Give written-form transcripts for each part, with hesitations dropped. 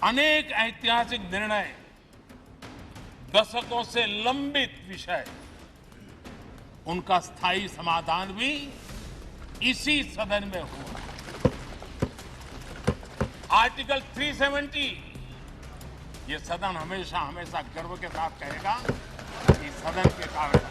अनेक ऐतिहासिक निर्णय, दशकों से लंबित विषय, उनका स्थायी समाधान भी इसी सदन में हुआ। आर्टिकल 370 ये सदन हमेशा हमेशा गर्व के साथ कहेगा कि सदन के कारण।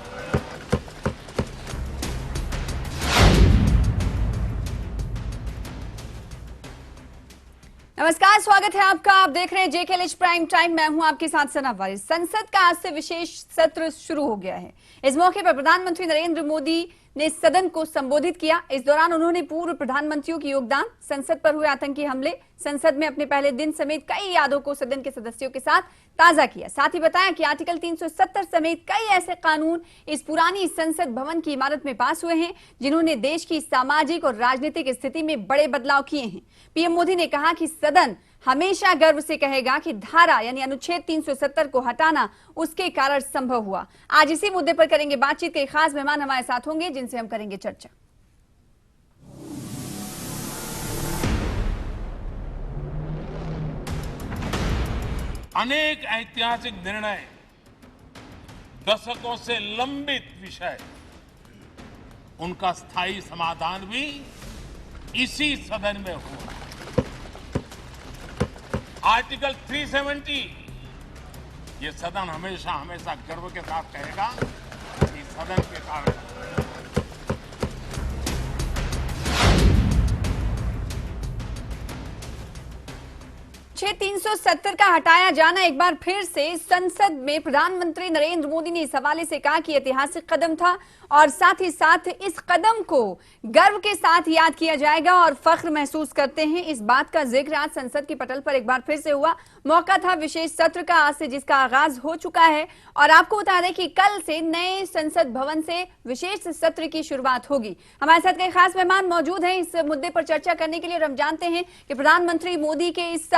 नमस्कार, स्वागत है आपका। आप देख रहे हैं जेकेएलएच प्राइम टाइम। मैं हूं आपके साथ सना वारिस। संसद का आज से विशेष सत्र शुरू हो गया है। इस मौके पर प्रधानमंत्री नरेंद्र मोदी ने सदन को संबोधित किया। इस दौरान उन्होंने पूर्व प्रधानमंत्रियों की योगदान, संसद पर हुए आतंकी हमले, संसद में अपने पहले दिन समेत कई यादों को सदन के सदस्यों के साथ ताजा किया। साथ ही बताया कि आर्टिकल 370 समेत कई ऐसे कानून इस पुरानी संसद भवन की इमारत में पास हुए हैं जिन्होंने देश की सामाजिक और राजनीतिक स्थिति में बड़े बदलाव किए हैं। पीएम मोदी ने कहा कि सदन हमेशा गर्व से कहेगा कि धारा यानी अनुच्छेद 370 को हटाना उसके कारण संभव हुआ। आज इसी मुद्दे पर करेंगे बातचीत। के खास मेहमान हमारे साथ होंगे जिनसे हम करेंगे चर्चा। अनेक ऐतिहासिक निर्णय, दशकों से लंबित विषय, उनका स्थायी समाधान भी इसी सदन में हुआ। आर्टिकल 370 ये सदन हमेशा हमेशा गर्व के साथ कहेगा कि सदन के कारण। 370 का हटाया जाना एक बार फिर से संसद में प्रधानमंत्री नरेंद्र मोदी ने इस हवाले से कहा कि ऐतिहासिक कदम था और साथ ही साथ इस कदम को गर्व के साथ याद किया जाएगा और फख्र महसूस करते हैं। इस बात का जिक्र आज संसद के पटल पर एक बार फिर से हुआ। मौका था विशेष सत्र का आज से, जिसका आगाज हो चुका है और आपको बता दें कि कल से नए संसद भवन से विशेष सत्र की शुरुआत होगी। हमारे साथ कई खास मेहमान मौजूद हैं इस मुद्दे पर चर्चा करने के लिए। और हम जानते हैं कि प्रधानमंत्री मोदी के इस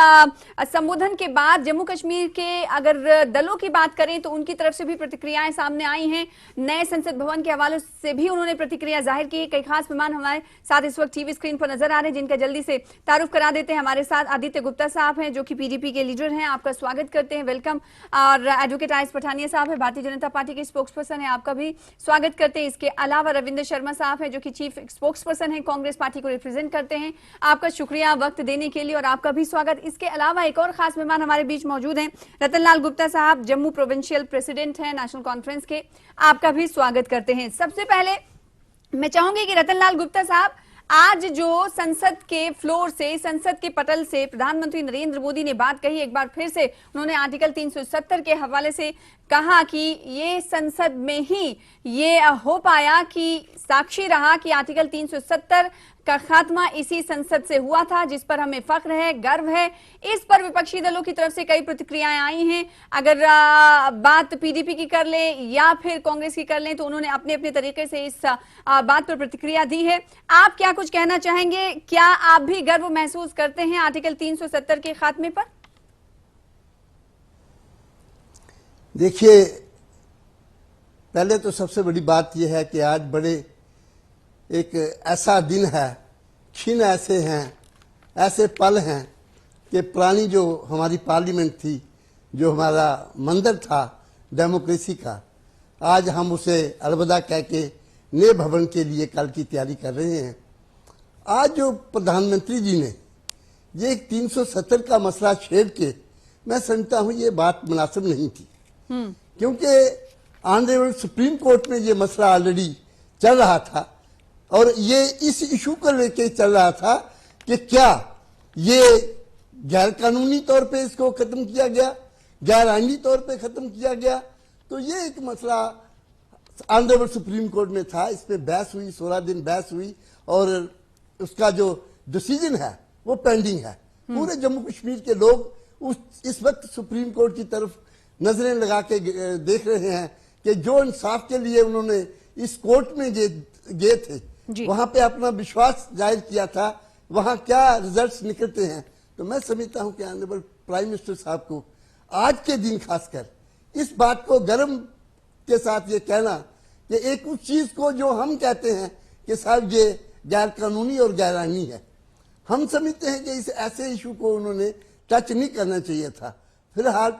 संबोधन के बाद जम्मू कश्मीर के अगर दलों की बात करें तो उनकी तरफ से भी प्रतिक्रियाएं सामने आई हैं। नए संसद भवन के हवाले से भी उन्होंने प्रतिक्रिया जाहिर की। कई खास मेहमान हमारे साथ इस वक्त टीवी स्क्रीन पर नजर आ रहे हैं, जिनका जल्दी से तारुफ करा देते हैं। हमारे साथ आदित्य गुप्ता साहब हैं जो कि पीडीपी के लीडर हैं, आपका स्वागत करते हैं, वेलकम। और एडवोकेट आईएस पठानिया साहब है, भारतीय जनता पार्टी के स्पोक्स पर्सन है, आपका भी स्वागत करते हैं। इसके अलावा रविंद्र शर्मा साहब है जो कि चीफ स्पोक्स पर्सन है, कांग्रेस पार्टी को रिप्रेजेंट करते हैं। आपका शुक्रिया वक्त देने के लिए और आपका भी स्वागत। इसके अलावा एक और खास मेहमान हमारे बीच मौजूद हैं, रतनलाल गुप्ता साहब, जम्मू प्रोविंशियल प्रेसिडेंट हैं नेशनल कॉन्फ्रेंस के, आपका भी स्वागत करते हैं। सबसे पहले मैं चाहूंगी कि रतनलाल गुप्ता साहब, आज जो संसद के फ्लोर से, संसद के पटल से प्रधानमंत्री नरेंद्र मोदी ने बात कही, एक बार फिर से उन्होंने आर्टिकल 370 के हवाले से कहा कि ये संसद में ही ये हो पाया, कि साक्षी रहा कि आर्टिकल 370 का खात्मा इसी संसद से हुआ था, जिस पर हमें फख्र है, गर्व है। इस पर विपक्षी दलों की तरफ से कई प्रतिक्रियाएं आई हैं। अगर बात पीडीपी की कर लें या फिर कांग्रेस की कर लें तो उन्होंने अपने अपने तरीके से इस बात पर प्रतिक्रिया दी है। आप क्या कुछ कहना चाहेंगे? क्या आप भी गर्व महसूस करते हैं आर्टिकल 370 के खात्मे पर? देखिए, पहले तो सबसे बड़ी बात यह है कि आज बड़े एक ऐसा दिन है, क्षण ऐसे हैं, ऐसे पल हैं कि पुरानी जो हमारी पार्लियामेंट थी, जो हमारा मंदिर था डेमोक्रेसी का, आज हम उसे अलविदा कह के नए भवन के लिए कल की तैयारी कर रहे हैं। आज जो प्रधानमंत्री जी ने ये 370 का मसला छेड़ के, मैं समझता हूँ ये बात मुनासिब नहीं थी, क्योंकि ऑनरेबल सुप्रीम कोर्ट में ये मसला ऑलरेडी चल रहा था और ये इस इशू को लेके चल रहा था कि क्या ये गैर कानूनी तौर पे इसको खत्म किया गया, गैर आईनी तौर पे खत्म किया गया। तो ये एक मसला ऑनरेबल सुप्रीम कोर्ट में था, इस पे बहस हुई, 16 दिन बहस हुई और उसका जो डिसीजन है वो पेंडिंग है। पूरे जम्मू कश्मीर के लोग इस वक्त सुप्रीम कोर्ट की तरफ नजरें लगा के देख रहे हैं कि जो इंसाफ के लिए उन्होंने इस कोर्ट में गए थे, वहां पे अपना विश्वास जाहिर किया था, वहां क्या रिजल्ट्स निकलते हैं। तो मैं समझता हूं कि ऑनरेबल प्राइम मिनिस्टर साहब को आज के दिन खासकर इस बात को गर्व के साथ ये कहना कि एक उस चीज को जो हम कहते हैं कि साहब ये गैर कानूनी और गैर आईनी है, हम समझते हैं कि इस ऐसे इशू को उन्होंने टच नहीं करना चाहिए था। फिलहाल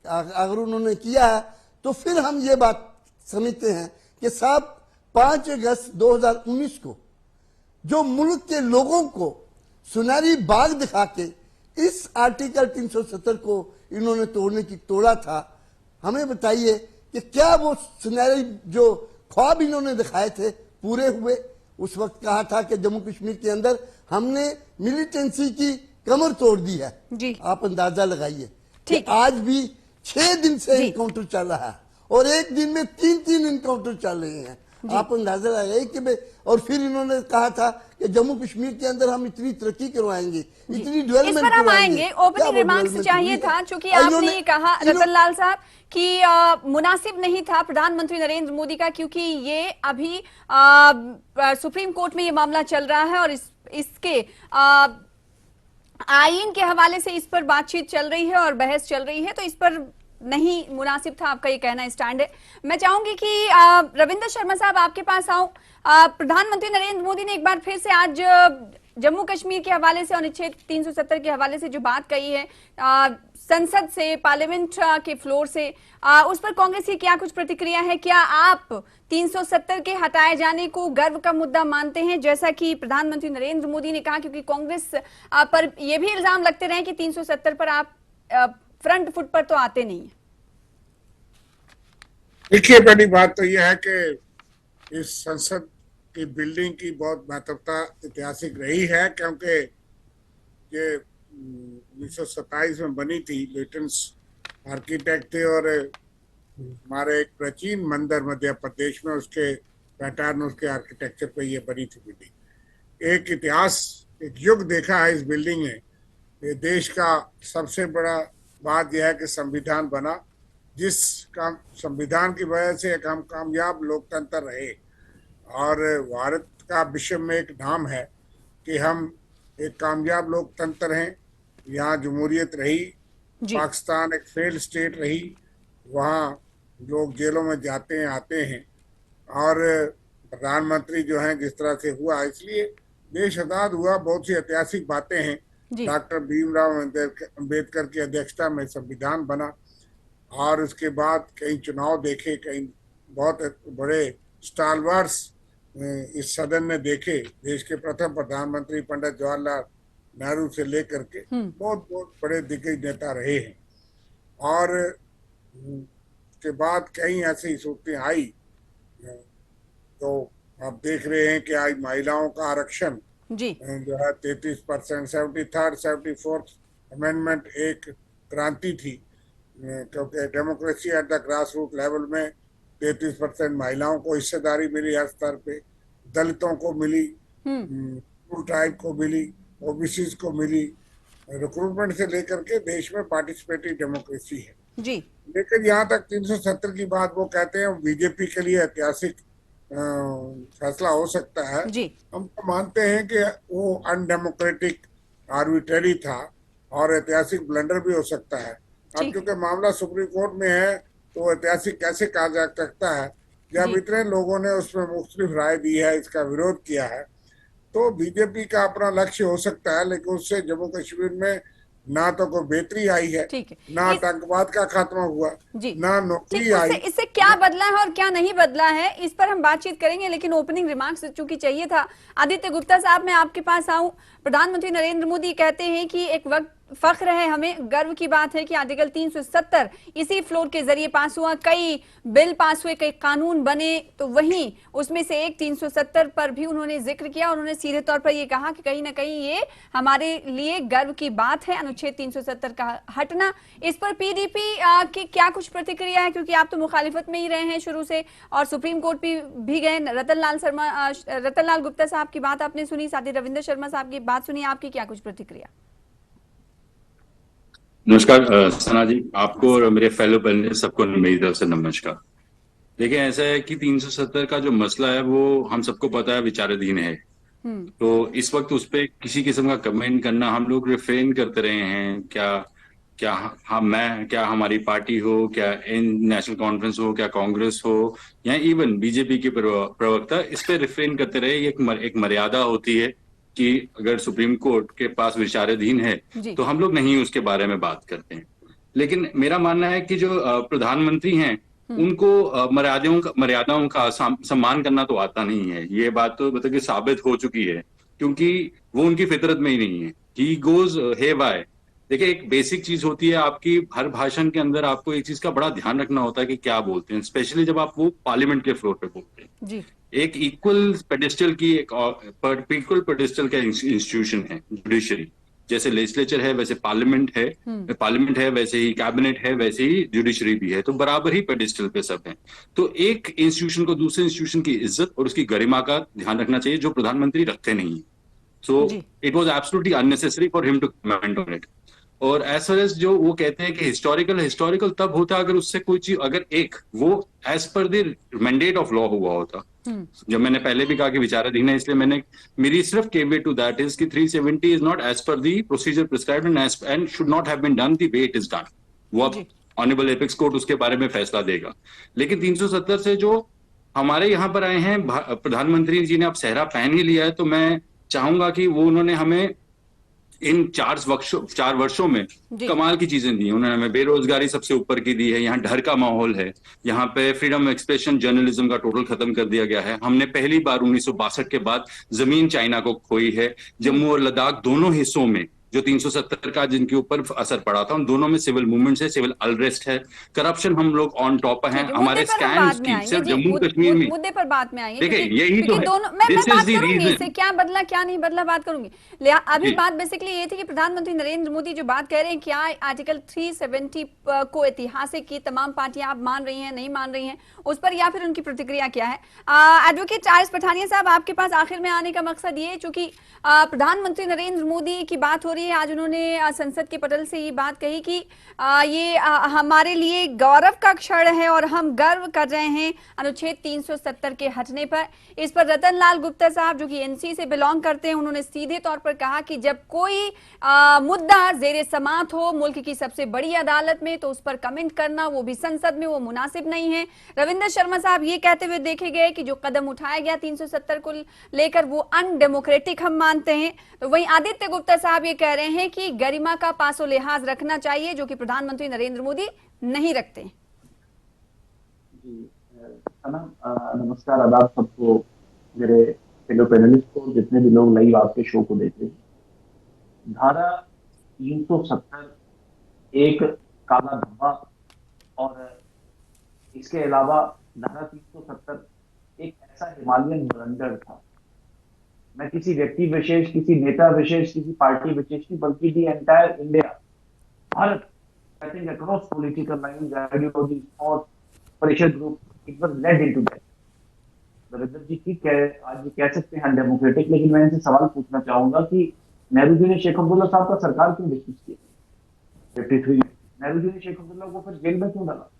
अगर उन्होंने किया है तो फिर हम ये बात समझते हैं कि साहब 5 अगस्त 2019 को जो मुल्क के लोगों को सुनहरी बाग दिखा के इस आर्टिकल 370 को इन्होंने तोड़ा था, हमें बताइए कि क्या वो सुनहरी जो ख्वाब इन्होंने दिखाए थे पूरे हुए? उस वक्त कहा था कि जम्मू कश्मीर के अंदर हमने मिलिटेंसी की कमर तोड़ दी है जी। आप अंदाजा लगाइए कि ठीक। आज भी 6 दिन से जी। इनकाउंटर चल रहा है और एक दिन में 3 इनकाउंटर चल रहे हैं। आप अंदाजा लगाइए कि और फिर इन्होंने कहा था कि जम्मू कश्मीर के अंदर हम इतनी तरक्की करवाएंगे, इतनी इस डेवलपमेंट पर हम करवाएंगे। आएंगे। ओपनिंग रिमार्क्स चाहिए था, चूंकि आपने ये कहा रतन लाल साहब कि मुनासिब नहीं था प्रधानमंत्री नरेंद्र मोदी का, क्योंकि ये अभी सुप्रीम कोर्ट में ये मामला चल रहा है और इसके आईन के हवाले से इस पर बातचीत चल रही है और बहस चल रही है, तो इस पर नहीं मुनासिब था, आपका ये कहना स्टैंड है। मैं चाहूंगी कि रविंद्र शर्मा साहब आपके पास आऊं। प्रधानमंत्री नरेंद्र मोदी ने एक बार फिर से आज जम्मू कश्मीर के हवाले से अनुच्छेद 370 के हवाले से जो बात कही है संसद से, पार्लियामेंट के फ्लोर से, उस पर कांग्रेस की क्या कुछ प्रतिक्रिया है? क्या आप 370 के हटाए जाने को गर्व का मुद्दा मानते हैं, जैसा कि प्रधानमंत्री नरेंद्र मोदी ने कहा? क्योंकि कांग्रेस पर यह भी इल्जाम लगते रहे कि 370 पर आप फ्रंट फुट पर तो आते नहीं है। देखिए, पहली बात तो यह है कि इस संसद की बिल्डिंग की बहुत महत्वता ऐतिहासिक रही है, क्योंकि ये 1927 में बनी थी। लेटेंस आर्किटेक्ट थे और हमारे एक प्राचीन मंदिर मध्य प्रदेश में उसके पैटर्न, उसके आर्किटेक्चर पे ये बनी थी बिल्डिंग। एक इतिहास, एक युग देखा है इस बिल्डिंग ने। ये देश का सबसे बड़ा बात यह है कि संविधान बना, जिस काम संविधान की वजह से एक हम कामयाब लोकतंत्र रहे और भारत का विश्व में एक नाम है कि हम एक कामयाब लोकतंत्र हैं। यहाँ जमहूरियत रही, पाकिस्तान एक फेल्ड स्टेट रही, वहाँ लोग जेलों में जाते हैं, आते हैं, और प्रधानमंत्री जो हैं जिस तरह से हुआ, इसलिए देश आजाद हुआ। बहुत सी ऐतिहासिक बातें हैं। डॉक्टर भीमराव अंबेडकर की अध्यक्षता में संविधान बना और उसके बाद कई चुनाव देखे, कई बहुत बड़े स्टालवर्स इस सदन में देखे। देश के प्रथम प्रधानमंत्री पंडित जवाहरलाल नेहरू से लेकर के बहुत बहुत बड़े दिग्गज नेता रहे हैं। और उसके बाद कई ऐसी सूरतें आई, तो आप देख रहे हैं कि आज महिलाओं का आरक्षण जो है 33%, 73rd 74th अमेंडमेंट एक क्रांति थी, क्योंकि democracy at the grass root level में 33% महिलाओं को हिस्सेदारी मिली हर स्तर पे, दलितों को मिली, ट्राइब को मिली, ओबीसी को मिली। रिक्रूटमेंट से लेकर के देश में पार्टिसिपेटिव डेमोक्रेसी है जी। लेकिन यहाँ तक 370 की बात वो कहते हैं बीजेपी के लिए ऐतिहासिक फैसला हो सकता है जी। हम तो मानते हैं कि वो अनडेमोक्रेटिक, आर्बिट्रेरी था और ऐतिहासिक ब्लंडर भी हो सकता है। अब क्योंकि मामला सुप्रीम कोर्ट में है तो ऐतिहासिक कैसे कहा जा सकता है? जब इतने लोगों ने उसमें मुख्तलिफ राय दी है, इसका विरोध किया है, तो बीजेपी का अपना लक्ष्य हो सकता है, लेकिन उससे जम्मू कश्मीर में ना तो कोई बेहतरी आई है, ना आतंकवाद का खात्मा हुआ, ना नौकरी आई। इससे क्या बदला है और क्या नहीं बदला है, इस पर हम बातचीत करेंगे, लेकिन ओपनिंग रिमार्क्स चूंकि चाहिए था। आदित्य गुप्ता साहब, मैं आपके पास आऊं। प्रधानमंत्री नरेंद्र मोदी कहते हैं कि एक वक्त फख्र है, हमें गर्व की बात है कि आर्टिकल 370 इसी फ्लोर के जरिए पास हुआ, कई बिल पास हुए, कई कानून बने, तो वहीं उसमें से एक 370 पर भी उन्होंने जिक्र किया। उन्होंने सीधे तौर पर यह कहा कि कहीं ना कहीं ये हमारे लिए गर्व की बात है, अनुच्छेद 370 का हटना। इस पर पीडीपी की क्या कुछ प्रतिक्रिया है, क्योंकि आप तो मुखालिफत में ही रहे हैं शुरू से और सुप्रीम कोर्ट भी गए। रतन लाल गुप्ता साहब की बात आपने सुनी, साथ ही रविंद्र शर्मा साहब की बात सुनी, आपकी क्या कुछ प्रतिक्रिया? नमस्कार सना जी, आपको और मेरे फेलो पैनल सबको मेरी तरफ से नमस्कार। देखिए, ऐसा है कि 370 का जो मसला है वो हम सबको पता है विचाराधीन है, तो इस वक्त उस पर किसी किस्म का कमेंट करना हम लोग रिफ्रेन करते रहे हैं। क्या हमारी पार्टी हो, क्या नेशनल कॉन्फ्रेंस हो, क्या कांग्रेस हो, या इवन बीजेपी के प्रवक्ता, इस पे रिफ्रेन करते रहे। एक मर्यादा होती है कि अगर सुप्रीम कोर्ट के पास विचाराधीन है जी। तो हम लोग नहीं उसके बारे में बात करते हैं। लेकिन मेरा मानना है कि जो प्रधानमंत्री हैं उनको मर्यादाओं का सम्मान करना तो आता नहीं है। ये बात तो मतलब कि साबित हो चुकी है, क्योंकि वो उनकी फितरत में ही नहीं है। He goes hey bye. देखिए, एक बेसिक चीज होती है, आपकी हर भाषण के अंदर आपको एक चीज का बड़ा ध्यान रखना होता है कि क्या बोलते हैं, स्पेशली जब आप वो पार्लियामेंट के फ्लोर पे बोलते हैं। जी। एक इक्वल पेडिस्टल की एक इक्वल पेडिस्टल का इंस्टीट्यूशन है जुडिशरी। जैसे लेजिस्लेचर है वैसे पार्लियामेंट है वैसे ही कैबिनेट है, वैसे ही जुडिशरी भी है, तो बराबर ही पेडिस्टल पे सब है। तो एक इंस्टीट्यूशन को दूसरे इंस्टीट्यूशन की इज्जत और उसकी गरिमा का ध्यान रखना चाहिए, जो प्रधानमंत्री रखते नहीं है। सो जी। It was absolutely unnecessary for him to comment on it. और एज फार एज जो वो कहते हैं कि हिस्टोरिकल तब होता अगर उससे कोई चीज, अगर एक वो as per the mandate of law हुआ होता। जब मैंने पहले भी कहा कि विचाराधीन है, इसलिए मैंने मेरी सिर्फ केवियट टू दैट इज कि 370 is not as per the procedure prescribed and should not have been done the way it is done. वो अब ऑनरेबल एपेक्स कोर्ट उसके बारे में फैसला देगा। लेकिन 370 से जो हमारे यहाँ पर आए हैं, प्रधानमंत्री जी ने अब सेहरा पहन ही लिया है, तो मैं चाहूंगा कि वो उन्होंने हमें इन 4 वर्षों में कमाल की चीजें दी। उन्होंने हमें बेरोजगारी सबसे ऊपर की दी है, यहाँ डर का माहौल है, यहाँ पे फ्रीडम एक्सप्रेशन जर्नलिज्म का टोटल खत्म कर दिया गया है। हमने पहली बार 1962 के बाद जमीन चाइना को खोई है। जम्मू और लद्दाख दोनों हिस्सों में जो 370 का जिनके ऊपर असर पड़ा था, उन दोनों में सिविल मूवमेंट्स है, सिविल अनरेस्ट है, करप्शन हम लोग ऑन टॉप हैं। हमारे स्कैम्स की सिर्फ जम्मू कश्मीर में, मुद्दे पर बात में आएंगे। देखिए यही तो है, मैं बात करूंगी इससे क्या बदला क्या नहीं बदला बात करूंगी। अभी बात बेसिकली ये थी कि प्रधानमंत्री नरेंद्र मोदी जो बात कह रहे हैं, क्या आर्टिकल 370 को ऐतिहासिक की तमाम पार्टियां आप मान रही हैं, नहीं मान रही हैं उस पर, या फिर उनकी प्रतिक्रिया क्या है? एडवोकेट चार्ल्स पठानिया साहब, आपके पास आखिर में आने का मकसद ये, चूंकि प्रधानमंत्री नरेंद्र मोदी की बात हो रही है, आज उन्होंने संसद के पटल से ये बात कही कि ये हमारे लिए गौरव का क्षण है और हम गर्व कर रहे हैं अनुच्छेद 370 के हटने पर। इस पर रतन लाल गुप्ता साहब जो कि एनसी से बिलोंग करते हैं, उन्होंने सीधे तौर पर कहा कि जब कोई मुद्दा जेरे समात हो मुल्क की सबसे बड़ी अदालत में, तो उस पर कमेंट करना, वो भी संसद में, वो मुनासिब नहीं है। रविंद्र शर्मा साहब ये कहते हुए देखे गए कि जो कदम उठाया गया 370 को लेकर वो अनडेमोक्रेटिक हम मानते हैं। तो वहीं आदित्य गुप्ता साहब ये कह रहे हैं कि गरिमा का पासो लिहाज रखना चाहिए, जो कि प्रधानमंत्री नरेंद्र मोदी नहीं रखते। नमस्कार, आदाब सबको, मेरे फेलो पैनलिस्ट को, जितने भी लोग लाइव आपके शो को देख रहे हैं। धारा 370 एक काला धब्बा, और इसके अलावा धारा 370 एक ऐसा हिमालयन ब्लंडर था। मैं किसी व्यक्ति विशेष, किसी नेता विशेष, किसी पार्टी विशेष की, बल्कि the entire India, Bharat, I think across political lines, ideology और pressure group, it was led into that. Narendra ji ठीक है, आज ये कह सकते हैं डेमोक्रेटिक, लेकिन मैं इनसे सवाल पूछना चाहूंगा कि नेहरू जी ने शेख अब्दुल्ला साहब का सरकार क्यों डिसमिस किया 53 में? नेहरू जी ने शेख अब्दुल्ला को फिर जेल में क्यों डाला?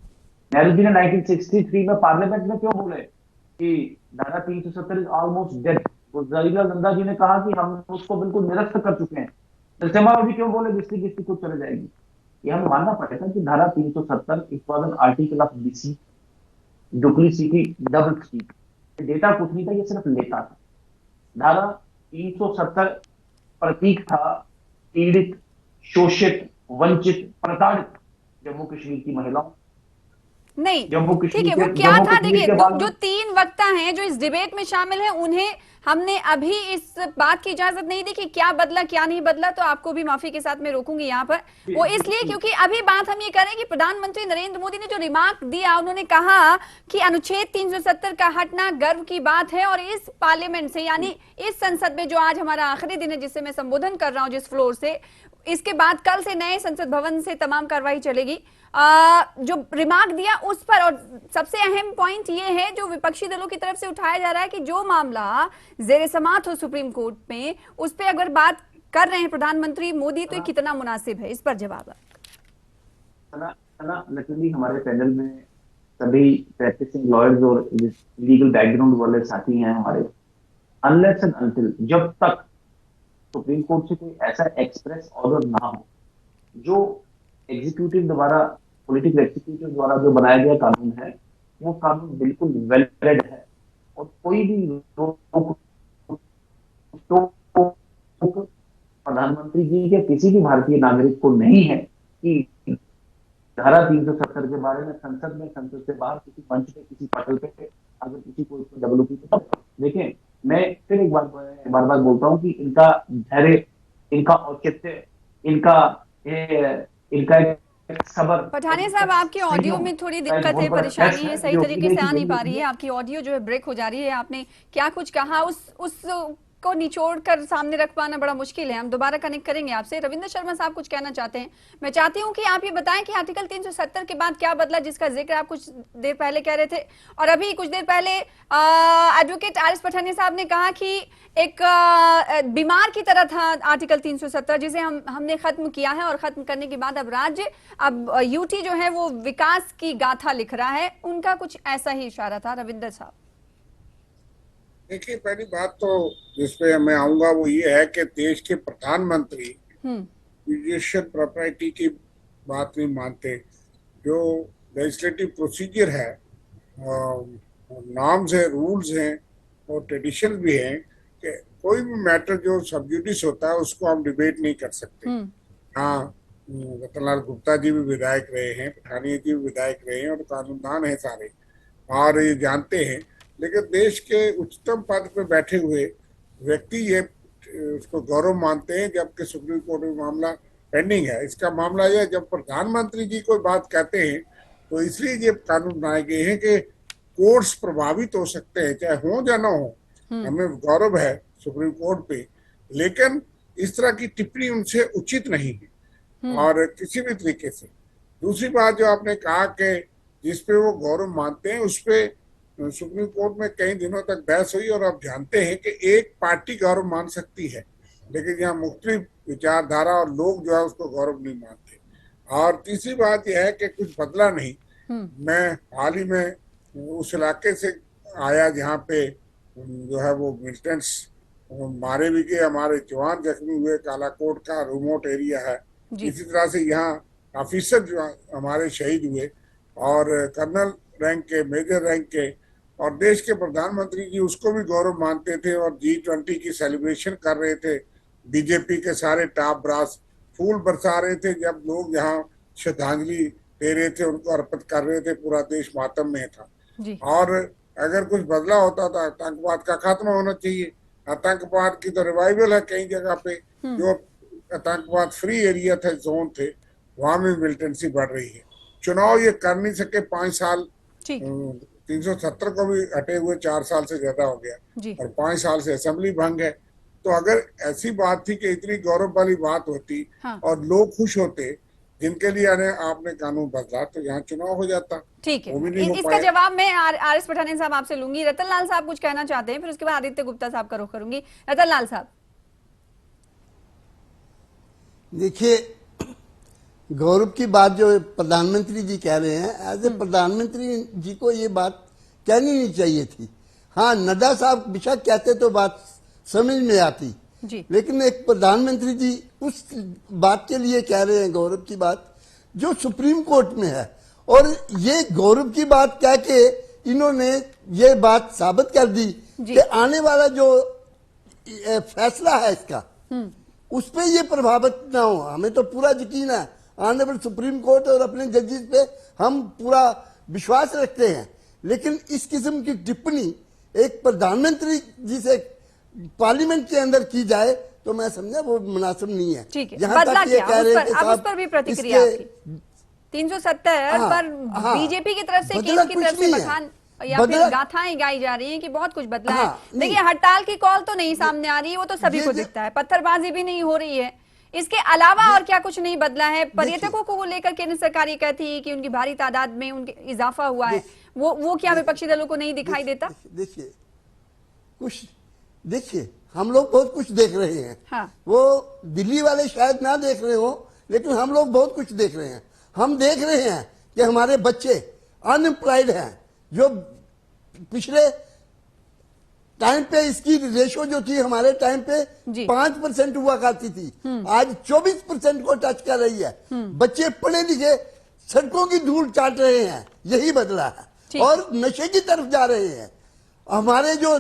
नेहरू जी ने 1963 में पार्लियामेंट में क्यों बोले कि धारा 370 is almost dead? Jawaharlal Nanda ji ने कहा कि हम उसको बिल्कुल निरस्त कर चुके हैं। सिलसिला में भी क्यों बोले किसकी किसकी कुछ चले जाएगी? ये हमें मानना पड़ेगा कि धारा 370 it was an article of deceit, duplicity, double speak. Data कुछ नहीं था, ये सिर्फ लेता था। धारा 370 प्रतीक था पीड़ित, शोषित, वंचित, प्रताड़ित जम्मू कश्मीर की महिलाओं। नहीं ठीक है, वो क्या था? देखिए, जो 3 वक्ता हैं जो इस डिबेट में शामिल हैं, उन्हें हमने अभी इस बात की इजाजत नहीं दी कि क्या बदला क्या नहीं बदला, तो आपको भी माफी के साथ में रोकूंगी यहाँ पर। वो इसलिए क्योंकि अभी बात हम ये करें कि प्रधानमंत्री नरेंद्र मोदी ने जो रिमार्क दिया, उन्होंने कहा कि अनुच्छेद 370 का हटना गर्व की बात है, और इस पार्लियामेंट से, यानी इस संसद में जो आज हमारा आखिरी दिन है जिससे मैं संबोधन कर रहा हूँ जिस फ्लोर से, इसके बाद कल से नए संसद भवन से तमाम कार्रवाई चलेगी। जो रिमार्क दिया उस पर, और सबसे अहम पॉइंट ये है जो विपक्षी दलों की तरफ से उठाया जा रहा है कि जो मामला जेरे समात हो सुप्रीम कोर्ट में, उस पर अगर बात कर रहे हैं प्रधानमंत्री मोदी, तो कितना मुनासिब है? इस पर जवाब लकीली हमारे पैनल में सभी प्रैक्टिसिंग लॉयर्स और लीगल बैकग्राउंड वाले साथी हैं हमारे। अनलेस एंड अनटिल, जब तक सुप्रीम कोर्ट से कोई ऐसा एक्सप्रेस ऑर्डर ना हो, जो एग्जीक्यूटिव द्वारा, पॉलिटिकल एग्जीक्यूटिव द्वारा जो बनाया गया कानून है, वो कानून बिल्कुल वेल रेड है, और कोई भी प्रधानमंत्री जी के किसी भी भारतीय नागरिक को नहीं है कि धारा 370 के बारे में संसद से बाहर किसी मंच पे, किसी पटल पे अगर किसी को इसको डेवलप तो देखें, मैं फिर एक बार बोलता हूँ कि इनका धैर्य, इनका औचित्य, इनका एक सबर। पठानिया साहब, आपकी ऑडियो में थोड़ी दिक्कत है, परेशानी है, सही तरीके से आ नहीं पा रही है, आपकी ऑडियो जो है ब्रेक हो जा रही है। आपने क्या कुछ कहा, उस को निचोड़ कर सामने रख पाना बड़ा मुश्किल है। हम दोबारा कनेक्ट करेंगे आपसे। रविंद्र शर्मा साहब कुछ कहना चाहते हैं। मैं चाहती हूं कि आप ये बताएं कि आर्टिकल 370 के बाद क्या बदला, जिसका जिक्र आप कुछ देर पहले कह रहे थे, और अभी कुछ देर पहले एडवोकेट आर.एस. पठानिया साहब ने कहा कि एक बीमार की तरह था आर्टिकल 370, जिसे हमने खत्म किया है, और खत्म करने के बाद अब यूटी जो है वो विकास की गाथा लिख रहा है। उनका कुछ ऐसा ही इशारा था। रविंद्र साहब, देखिए, पहली बात तो जिसपे मैं आऊंगा वो ये है कि देश के प्रधानमंत्री जुडिशियल प्रॉपर्टी की बात नहीं मानते। जो लेजिस्लेटिव प्रोसीजर है, नॉर्म्स है, रूल्स हैं और ट्रेडिशन भी हैं कि कोई भी मैटर जो सबजुडिस होता है उसको हम डिबेट नहीं कर सकते। हाँ, रतनलाल गुप्ता जी भी विधायक रहे हैं, पठानिया जी भी विधायक रहे हैं और कानूनदान है सारे, और ये जानते हैं। लेकिन देश के उच्चतम पद पर बैठे हुए व्यक्ति ये उसको गौरव मानते हैं, जबकि सुप्रीम कोर्ट में मामला पेंडिंग है। इसका मामला यह है, जब प्रधानमंत्री जी कोई बात कहते हैं तो इसलिए ये कानून बनाए गए हैं कि कोर्ट्स प्रभावित हो सकते हैं, चाहे हो या ना हो। हमें गौरव है सुप्रीम कोर्ट पे, लेकिन इस तरह की टिप्पणी उनसे उचित नहीं है और किसी भी तरीके से। दूसरी बात जो आपने कहा कि जिसपे वो गौरव मानते हैं, उस पर सुप्रीम कोर्ट में कई दिनों तक बहस हुई, और आप जानते हैं कि एक पार्टी गौरव मान सकती है, लेकिन यहाँ मुख्तलिफ विचारधारा और लोग जो है उसको गौरव नहीं मानते। और तीसरी बात यह है कि कुछ बदला नहीं। मैं हाल ही में उस इलाके से आया जहाँ पे जो है वो मिलिटेंट्स मारे भी गए, हमारे जवान जख्मी हुए, कालाकोट का रिमोट एरिया है। इसी तरह से यहाँ ऑफिसर जो हमारे शहीद हुए, और कर्नल रैंक के, मेजर रैंक के, और देश के प्रधानमंत्री जी उसको भी गौरव मानते थे और G20 की सेलिब्रेशन कर रहे थे। बीजेपी के सारे टॉप ब्रास फूल बरसा रहे थे जब लोग यहाँ श्रद्धांजलि दे रहे थे, उनको अर्पित कर रहे थे। पूरा देश मातम में था। और अगर कुछ बदला होता तो आतंकवाद का खात्मा होना चाहिए। आतंकवाद की तो रिवाइवल है कई जगह पे, जो आतंकवाद फ्री एरिया थे, जोन थे, वहां में मिलिटेंसी बढ़ रही है। चुनाव ये कर नहीं सके 5 साल, 370 को भी हटे हुए 4 साल से ज्यादा हो गया, और 5 साल से असेंबली भंग है। तो अगर ऐसी बात थी कि इतनी गौरव वाली बात होती और लोग खुश होते जिनके लिए आपने कानून बदला, तो यहाँ चुनाव हो जाता। ठीक है, इसका जवाब मैं आर.एस. पठानिया साहब आपसे लूंगी। रतनलाल साहब कुछ कहना चाहते हैं, फिर उसके बाद आदित्य गुप्ता साहब का रुख करूंगी। रतनलाल साहब, देखिए, गौरव की बात जो प्रधानमंत्री जी कह रहे हैं, एज ए प्रधानमंत्री जी को ये बात कहनी नहीं चाहिए थी। हाँ, नड्डा साहब बेशक कहते तो बात समझ में आती, लेकिन एक प्रधानमंत्री जी उस बात के लिए कह रहे हैं, गौरव की बात जो सुप्रीम कोर्ट में है, और ये गौरव की बात कह के इन्होंने ये बात साबित कर दी कि आने वाला जो फैसला है इसका, उस पर ये प्रभावित ना हो। हमें तो पूरा यकीन है ऑनरेबल सुप्रीम कोर्ट और अपने जजेस पे हम पूरा विश्वास रखते हैं, लेकिन इस किस्म की टिप्पणी एक प्रधानमंत्री जी से पार्लियामेंट के अंदर की जाए तो मैं समझा वो मुनासिब नहीं है। जहां तक ये कह रहे हैं कि उस पर भी प्रतिक्रिया आपकी 370 पर बीजेपी की तरफ से, केंद्र की तरफ से बखान या फिर गाथाएं गाई जा रही हैं कि बहुत कुछ बदला है। देखिए, हड़ताल की कॉल तो नहीं सामने आ रही है, वो तो सभी को दिखता है। पत्थरबाजी भी नहीं हो रही है। इसके अलावा और क्या कुछ नहीं बदला है? पर्यटकों को लेकर केंद्र सरकार ये कहती है कि उनकी भारी तादाद में उनके इजाफा हुआ है, वो क्या विपक्षी दलों को नहीं दिखाई देता? देखिए, हम लोग बहुत कुछ देख रहे हैं। वो दिल्ली वाले शायद ना देख रहे हो, लेकिन हम लोग बहुत कुछ देख रहे हैं। हम देख रहे हैं कि हमारे बच्चे अनएम्प्लॉयड हैं, जो पिछले टाइम पे इसकी रेशो जो थी हमारे टाइम पे 5% हुआ करती थी, आज 24% को टच कर रही है। बच्चे पढ़े लिखे सड़कों की धूल चाट रहे हैं, यही बदला है, और नशे की तरफ जा रहे हैं। हमारे जो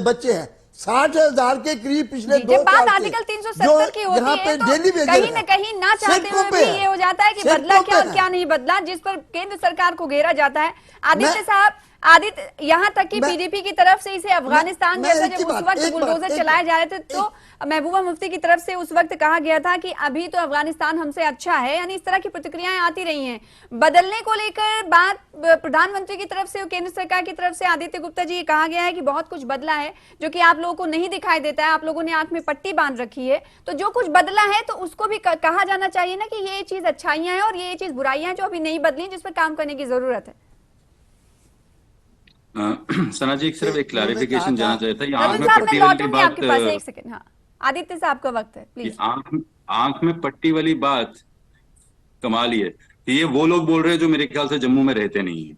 बच्चे हैं 60,000 के करीब पिछले जी, 2 जब बात साल से आर्टिकल 370 की होती यहाँ है पे तो डेली वेजेस कहीं न है, कहीं ना चाहते सड़कों हुए पे भी है, ये हो जाता है कि सड़कों बदला क्या पे और है। क्या नहीं बदला, जिस पर केंद्र सरकार को घेरा जाता है। आदित्य मैं- साहब, आदित्य, यहाँ तक कि मैं- बीजेपी की तरफ से इसे अफगानिस्तान मैं जैसा एक जब ही उस बात- वक्त एक बात- बुलडोजर एक चलाए बात- जा रहे थे तो महबूबा मुफ्ती की तरफ से उस वक्त कहा गया था कि अभी तो अफगानिस्तान हमसे अच्छा है, यानी इस तरह की प्रतिक्रियाएं आती रही हैं। बदलने को लेकर बात प्रधानमंत्री की तरफ से और केंद्र सरकार की तरफ से आदित्य गुप्ता जी, ये कहा गया है कि बहुत कुछ बदला है जो कि आप लोगों को नहीं दिखाई देता है, आप लोगों ने आंख में पट्टी बांध रखी है, तो जो कुछ बदला है तो उसको भी कहा जाना चाहिए ना कि ये चीज अच्छाइयां हैं और ये चीज बुराइयां हैं जो अभी नहीं बदली, जिस पर काम करने की जरूरत है। सना जी, सिर्फ एक क्लैरिफिकेशन कहा जानना था- चाहता है, रविंद्र आंख में साहब, मैं पट्टी वाली लौटूंगी बात, आपके पास, एक सेकंड। हाँ, आदित्य साहब का वक्त है, ये प्लीज। आंख में पट्टी वाली बात कमाल ही है। ये वो लोग बोल रहे हैं जो मेरे ख्याल से जम्मू में रहते नहीं है।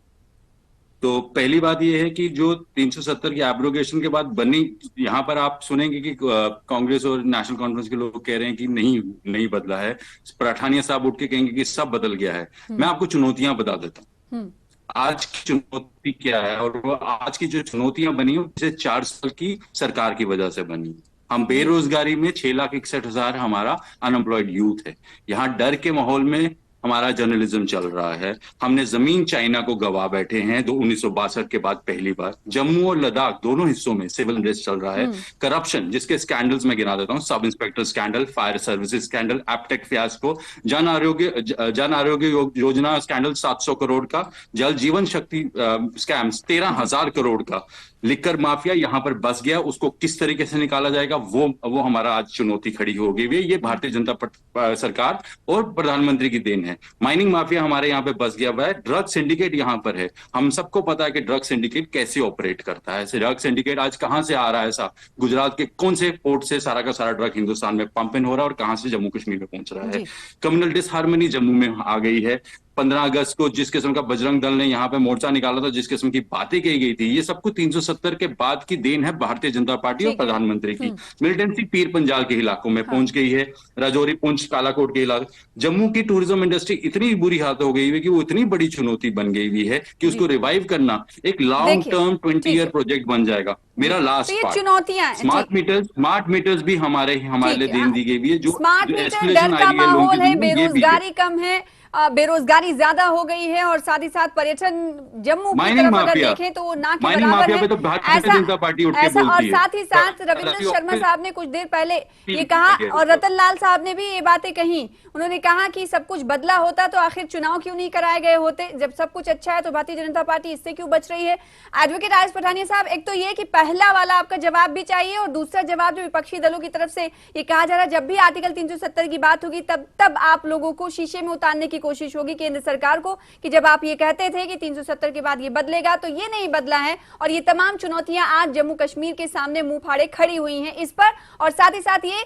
तो पहली बात ये है कि जो 370 की एब्रोगेशन के बाद बनी, यहाँ पर आप सुनेंगे कि कांग्रेस और नेशनल कॉन्फ्रेंस के लोग कह रहे हैं कि नहीं बदला है। पठानिया साहब उठ के कहेंगे कि सब बदल गया है। मैं आपको चुनौतियां बता देता हूँ आज की चुनौती क्या है, और वो आज की जो चुनौतियां बनी है पिछले 4 साल की सरकार की वजह से बनी। हम बेरोजगारी में 6,61,000 हमारा अनएम्प्लॉयड यूथ है। यहाँ डर के माहौल में हमारा जर्नलिज्म चल रहा है। हमने जमीन चाइना को गवा बैठे हैं 1962 के बाद पहली बार। जम्मू और लद्दाख दोनों हिस्सों में सिविल अनरेस्ट चल रहा है। करप्शन, जिसके स्कैंडल्स में गिना देता हूं, sub inspector scandal, fire services scandal, Aptech fiasco, Jan Arogya Yojana scandal 700 crore का, जल जीवन शक्ति स्कैम्स 13,000 करोड़ का, लिकर माफिया यहाँ पर बस गया, उसको किस तरीके से निकाला जाएगा वो हमारा आज चुनौती खड़ी हो गई है। ये भारतीय जनता सरकार और प्रधानमंत्री की देन है। माइनिंग माफिया हमारे यहाँ पे बस गया हुआ है। ड्रग सिंडिकेट यहाँ पर है। हम सबको पता है कि ड्रग सिंडिकेट कैसे ऑपरेट करता है। ऐसे ड्रग सिंडिकेट आज कहां से आ रहा है? ऐसा गुजरात के कौन से पोर्ट से सारा का सारा ड्रग हिंदुस्तान में पंप इन हो रहा है और कहां से जम्मू कश्मीर में पहुंच रहा है? कम्युनल डिसहार्मनी जम्मू में आ गई है। 15 अगस्त को जिस किस्म का बजरंग दल ने यहाँ पे मोर्चा निकाला था, जिस किस्म की बातें कही गई थी, ये सब कुछ 370 के बाद की देन है भारतीय जनता पार्टी और प्रधानमंत्री की। मिलिटेंसी पीर पंजाल के इलाकों में पहुंच गई है, राजौरी, पुंछ, कालाकोट के इलाके। जम्मू की टूरिज्म इंडस्ट्री इतनी बुरी हालत हो गई है कि वो इतनी बड़ी चुनौती बन गई हुई है कि उसको रिवाइव करना एक लॉन्ग टर्म 20 ईयर प्रोजेक्ट बन जाएगा। मेरा लास्ट पार्ट, चुनौतियां, स्मार्ट मीटर्स भी हमारे लिए देन दी गई है। जो स्मार्ट मीटर, एस्केलेशन डर का आई है लोगों माहौल है, की, ये भी है। बेरोजगारी कम है, बेरोजगारी ज्यादा हो गई है और साथ ही साथ पर्यटन जम्मू की माइनिंग तरफ अगर माफिया, देखें तो वो ना के माइनिंग बराबर माफिया है। पे तो भारतीय जनता पार्टी उठ के ऐसा और बोलती है। साथ ही साथ रविंद्र शर्मा साहब ने कुछ देर पहले ये कहा और रतन लाल साहब ने भी ये बातें कही। उन्होंने कहा कि सब कुछ बदला होता तो आखिर चुनाव क्यों नहीं कराए गए होते? जब सब कुछ अच्छा है तो भारतीय जनता पार्टी इससे क्यों बच रही है? एडवोकेट आरिफ पठानिया साहब, एक तो ये कि पहला वाला आपका जवाब भी चाहिए और दूसरा जवाब जो विपक्षी दलों की तरफ से ये कहा जा रहा है, जब भी आर्टिकल 370 की बात होगी तब आप लोगों को शीशे में उतारने की कोशिश होगी केंद्र सरकार को, कि जब आप ये कहते थे कि 370 के बाद ये बदलेगा तो ये नहीं बदला है और ये तमाम चुनौतियां आज जम्मू कश्मीर के सामने मुंह फाड़े खड़ी हुई हैं इस पर। और साथ ही साथ ये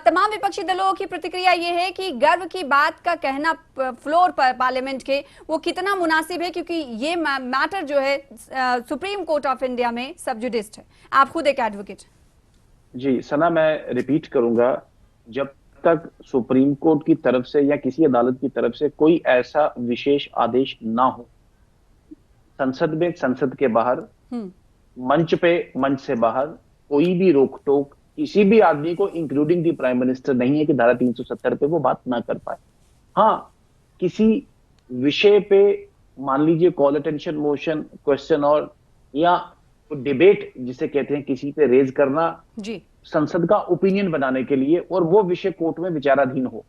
तमाम विपक्षी दलों की प्रतिक्रिया ये है कि गर्व की बात का कहना फ्लोर पर पार्लियामेंट के वो कितना मुनासिब है, क्योंकि ये मैटर जो है सुप्रीम कोर्ट ऑफ इंडिया में सबजुडिस्ड है। आप खुद एक एडवोकेट। जी सना, मैं रिपीट करूंगा, जब तक सुप्रीम कोर्ट की तरफ से या किसी अदालत की तरफ से कोई ऐसा विशेष आदेश ना हो, संसद में, संसद के बाहर, मंच पे, मंच से बाहर कोई भी रोक टोक किसी भी आदमी को इंक्लूडिंग दी प्राइम मिनिस्टर नहीं है कि धारा 370 पे वो बात ना कर पाए। हाँ, किसी विषय पे मान लीजिए कॉल अटेंशन मोशन, क्वेश्चन और या डिबेट जिसे कहते हैं, किसी पे रेज करना जी, संसद का ओपिनियन बनाने के लिए, और वो विषय कोर्ट में विचाराधीन हो।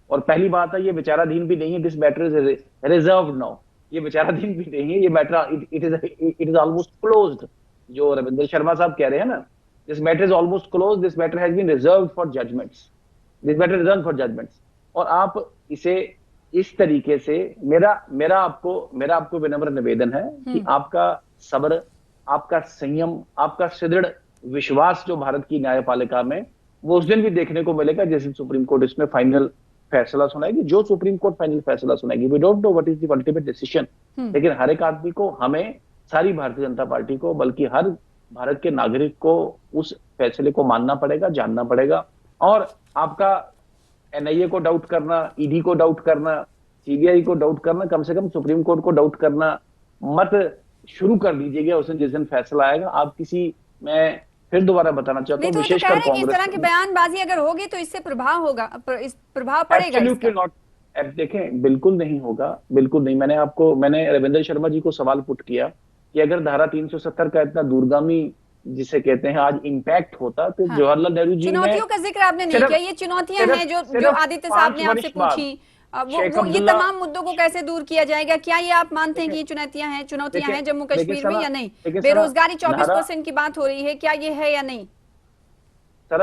और पहली बात है, ये विचाराधीन भी नहीं है, this matter is reserved now. ये विचाराधीन भी नहीं है, ये matter it is almost closed. जो रविंद्र शर्मा साहब कह रहे हैं ना, this matter is almost close, this matter has been reserved for judgements, this matter reserved for judgements. और आप इसे इस तरीके से, मेरा आपको विनम्र निवेदन है कि आपका सब्र, आपका संयम, आपका सुदृढ़ विश्वास जो भारत की न्यायपालिका में, वो उस दिन भी देखने को मिलेगा जिस दिन सुप्रीम कोर्ट इसमें फाइनल फैसला सुनाएगी। जो सुप्रीम कोर्ट फाइनल फैसला सुनाएगी, we don't know what is the ultimate decision, लेकिन हर एक आदमी को, हमें, सारी भारतीय जनता पार्टी को, बल्कि हर भारत के नागरिक को उस फैसले को मानना पड़ेगा, जानना पड़ेगा। और आपका एनआईए को डाउट करना, ईडी को डाउट करना, सीबीआई को डाउट करना, कम से कम सुप्रीम कोर्ट को डाउट करना मत शुरू कर दीजिएगा उस दिन जिस दिन फैसला आएगा। आप किसी, मैं फिर दोबारा बताना चाहता नहीं हूँ, तो कह विशेषकर रहे हैं कि इस तरह कांग्रेस की बयानबाजी अगर होगी तो इससे प्रभाव होगा, इस प्रभाव पड़ेगा एब्सोल्युटली इसका। नॉट। अब देखें, बिल्कुल नहीं होगा, बिल्कुल नहीं। मैंने रविंद्र शर्मा जी को सवाल पुट किया कि अगर धारा 370 का इतना दूरगामी जिसे कहते हैं आज इम्पैक्ट होता तो हाँ। जवाहरलाल नेहरू जी ने चुनौतियों का जिक्र आपने नहीं किया, ये चुनौतियां हैं जो आदित्य साहब ने आपसे पूछी, वो ये तमाम मुद्दों को कैसे दूर किया जाएगा? क्या ये आप मानते हैं कि ये चुनौतियां हैं जम्मू कश्मीर में या नहीं? बेरोजगारी 24% की बात हो रही है, क्या ये है या नहीं? सर,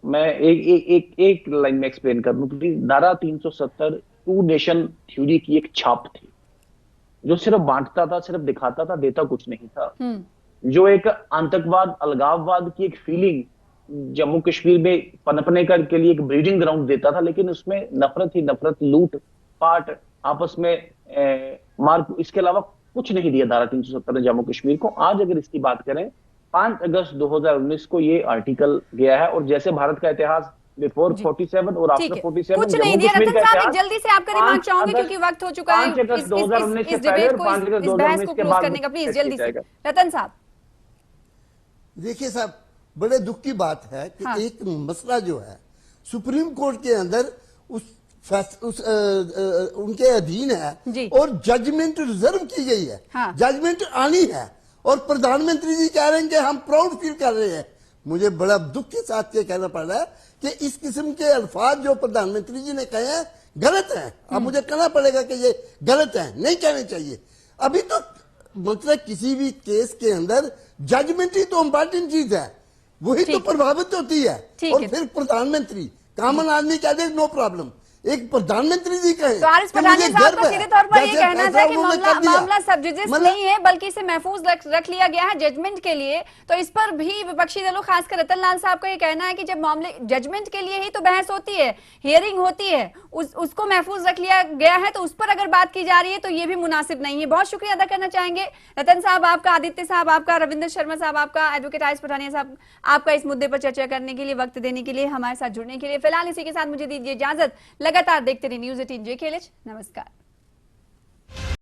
मैं एक लाइन में एक्सप्लेन कर दूं प्लीज। धारा 370 टू नेशन थ्योरी की एक छाप थी, जो सिर्फ बांटता था, सिर्फ दिखाता था, देता कुछ नहीं था। जो एक आतंकवाद, अलगाववाद की एक फीलिंग जम्मू कश्मीर में पनपने के लिए एक ब्रीडिंग ग्राउंड देता था, लेकिन उसमें नफरत ही नफरत, लूट पाट, आपस में मार, इसके अलावा कुछ नहीं दिया धारा 370 ने जम्मू कश्मीर को। आज अगर इसकी बात करें, 5 अगस्त 2019 को ये आर्टिकल गया है, और जैसे भारत का इतिहास बिफोर 47 और आफ्टर 47 कुछ नहीं दिया। रतन साहब, जल्दी से आपका रिमार्क चाहूंगी क्योंकि वक्त हो चुका है 5 अगस्त 2019 इस डिबेट को, इस बहस को क्लोज करने का। प्लीज जल्दी से रतन साहब। देखिए साहब, बड़े दुख की बात है कि हाँ। एक मसला जो है सुप्रीम कोर्ट के अंदर उनके अधीन है और जजमेंट रिजर्व की गई है। हाँ। जजमेंट आनी है और प्रधानमंत्री जी कह रहे हैं कि हम प्राउड फील कर रहे हैं। मुझे बड़ा दुख के साथ ये कहना पड़ रहा है कि इस किस्म के अल्फाज जो प्रधानमंत्री जी ने कहे हैं गलत हैं। अब मुझे कहना पड़ेगा कि ये गलत है, नहीं कहने चाहिए। अभी तो मतलब किसी भी केस के अंदर जजमेंट ही तो इम्पोर्टेंट चीज है, वही तो प्रभावित होती है। और फिर प्रधानमंत्री, कॉमन आदमी कह दे नो प्रॉब्लम, एक प्रधानमंत्री जी कहे तो आरिफ पठानिया साहब का सीधे तौर पर ये कहना था कि मामला सब जजेस नहीं है बल्कि इसे महफूज रख लिया गया है जजमेंट के लिए। तो इस पर भी विपक्षी दलों, खासकर रतन लाल साहब का ये कहना है कि जब मामले जजमेंट के लिए ही तो बहस होती है, हियरिंग होती है, उसको महफूज रख लिया गया है, तो उस पर अगर बात की जा रही है तो ये भी मुनासिब नहीं है। बहुत शुक्रिया अदा करना चाहेंगे रतन साहब आपका, आदित्य साहब आपका, रविंद्र शर्मा साहब आपका, एडवोकेट आरिफ पठानिया साहब आपका, इस मुद्दे पर चर्चा करने के लिए, वक्त देने के लिए, हमारे साथ जुड़ने के लिए। फिलहाल इसी के साथ मुझे दीजिए इजाजत। लगातार देखते रहिए न्यूज़ 18 JKLH। नमस्कार।